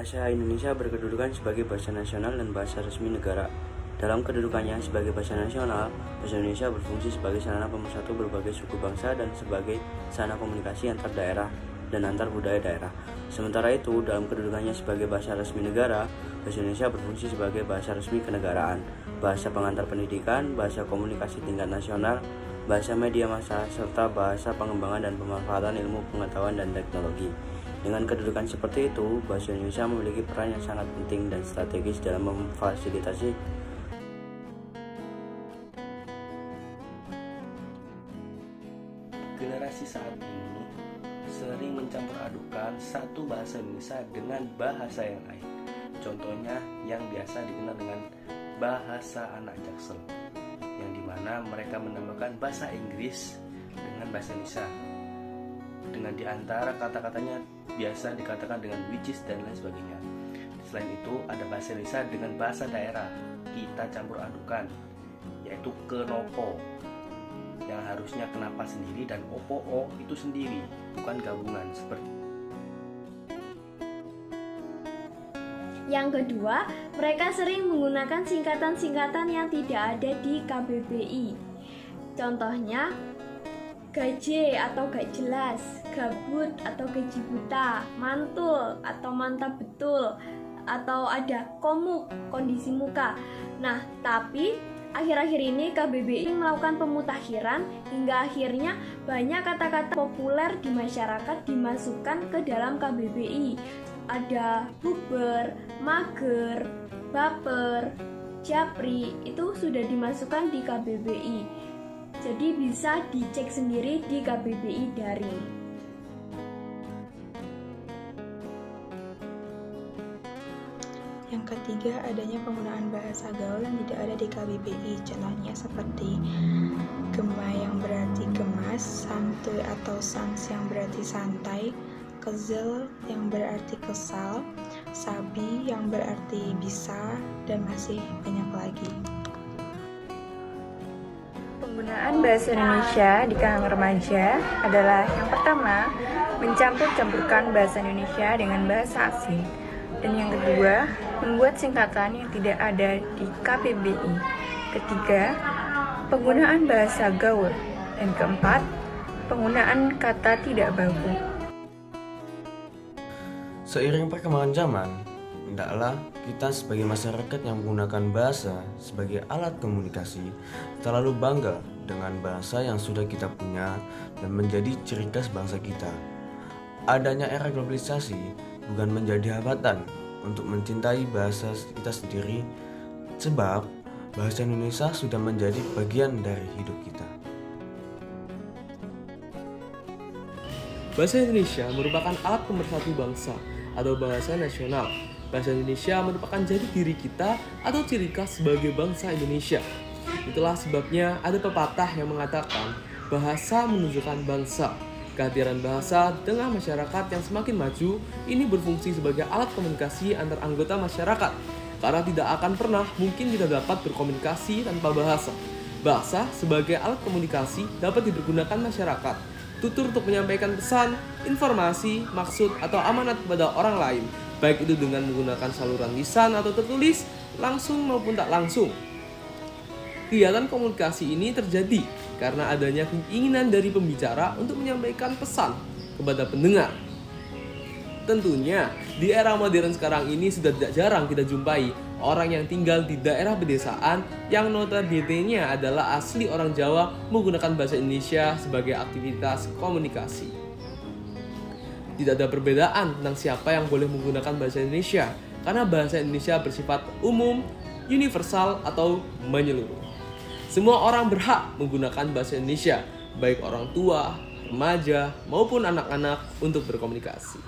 Bahasa Indonesia berkedudukan sebagai bahasa nasional dan bahasa resmi negara. Dalam kedudukannya sebagai bahasa nasional, bahasa Indonesia berfungsi sebagai sarana pemersatu berbagai suku bangsa dan sebagai sarana komunikasi antar daerah dan antar budaya daerah. Sementara itu, dalam kedudukannya sebagai bahasa resmi negara, bahasa Indonesia berfungsi sebagai bahasa resmi kenegaraan, bahasa pengantar pendidikan, bahasa komunikasi tingkat nasional, bahasa media massa, serta bahasa pengembangan dan pemanfaatan ilmu pengetahuan dan teknologi. Dengan kedudukan seperti itu, bahasa Indonesia memiliki peran yang sangat penting dan strategis dalam memfasilitasi generasi saat ini sering mencampur adukan satu bahasa Indonesia dengan bahasa yang lain. Contohnya yang biasa dikenal dengan bahasa anak Jaksel, yang dimana mereka menambahkan bahasa Inggris dengan bahasa Indonesia. Dengan diantara kata-katanya biasa dikatakan dengan which is dan lain sebagainya. Selain itu ada bahasa Indonesia dengan bahasa daerah kita campur adukan, yaitu kenopo yang harusnya kenapa sendiri dan opo itu sendiri, bukan gabungan seperti. Yang kedua, mereka sering menggunakan singkatan-singkatan yang tidak ada di KBBI. Contohnya gaje atau gak jelas, gabut atau gaji buta, mantul atau mantap betul, atau ada komuk, kondisi muka. Nah, tapi akhir-akhir ini KBBI melakukan pemutakhiran hingga akhirnya banyak kata-kata populer di masyarakat dimasukkan ke dalam KBBI. Ada buber, mager, baper, japri, itu sudah dimasukkan di KBBI. Jadi bisa dicek sendiri di KBBI daring. Yang ketiga, adanya penggunaan bahasa gaul yang tidak ada di KBBI. Contohnya seperti gema yang berarti gemas, santuy atau sans yang berarti santai, kezel yang berarti kesal, sabi yang berarti bisa, dan masih banyak lagi. Penggunaan bahasa Indonesia di kalangan remaja adalah yang pertama, mencampur-campurkan bahasa Indonesia dengan bahasa asing. Dan yang kedua, membuat singkatan yang tidak ada di KBBI. Ketiga, penggunaan bahasa gaul. Dan keempat, penggunaan kata tidak baku. Seiring perkembangan zaman, hendaklah kita sebagai masyarakat yang menggunakan bahasa sebagai alat komunikasi terlalu bangga dengan bahasa yang sudah kita punya dan menjadi ciri khas bangsa kita. Adanya era globalisasi bukan menjadi hambatan untuk mencintai bahasa kita sendiri, sebab bahasa Indonesia sudah menjadi bagian dari hidup kita. Bahasa Indonesia merupakan alat pemersatu bangsa atau bahasa nasional. Bahasa Indonesia merupakan jati diri kita atau ciri khas sebagai bangsa Indonesia. Itulah sebabnya ada pepatah yang mengatakan bahasa menunjukkan bangsa. Kehadiran bahasa di tengah masyarakat yang semakin maju ini berfungsi sebagai alat komunikasi antar anggota masyarakat. Karena tidak akan pernah mungkin kita dapat berkomunikasi tanpa bahasa. Bahasa sebagai alat komunikasi dapat dipergunakan masyarakat, tutur untuk menyampaikan pesan, informasi, maksud, atau amanat kepada orang lain, baik itu dengan menggunakan saluran lisan atau tertulis, langsung maupun tak langsung. Kegiatan komunikasi ini terjadi karena adanya keinginan dari pembicara untuk menyampaikan pesan kepada pendengar. Tentunya, di era modern sekarang ini sudah tidak jarang kita jumpai orang yang tinggal di daerah pedesaan yang notabene-nya adalah asli orang Jawa menggunakan bahasa Indonesia sebagai aktivitas komunikasi. Tidak ada perbedaan tentang siapa yang boleh menggunakan bahasa Indonesia, karena bahasa Indonesia bersifat umum, universal, atau menyeluruh. Semua orang berhak menggunakan bahasa Indonesia, baik orang tua, remaja, maupun anak-anak untuk berkomunikasi.